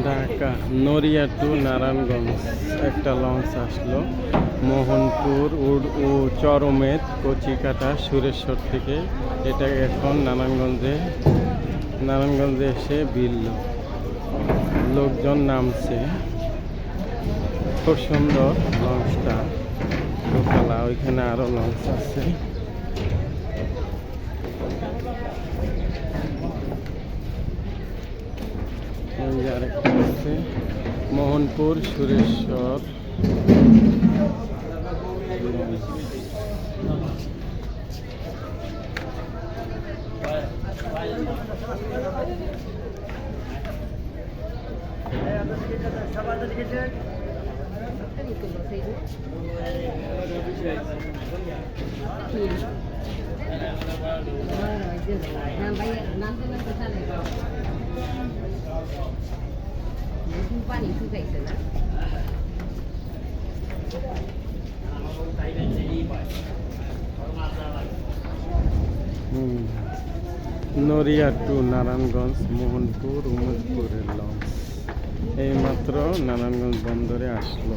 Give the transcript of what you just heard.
ঢাকা নড়িয়া two Narayanganj একটা launch আসলো মোহনপুর ও চরমেত কচিকাটা সুরেশ্বর থেকে। এটা এখন নারায়ণগঞ্জে এসে ভিড়ল, লোকজন নামছে। খুব সুন্দর লঞ্চটা দোতলা, ওইখানে আরো লঞ্চ আছে। আরেকটা আছে মোহনপুর সুরেশ্বর। পানি শুকাইছে না? নড়িয়া টু নারায়ণগঞ্জ মোহনপুর উমেদপুরের লঞ্চ এইমাত্র নারায়ণগঞ্জ বন্দরে আসলো।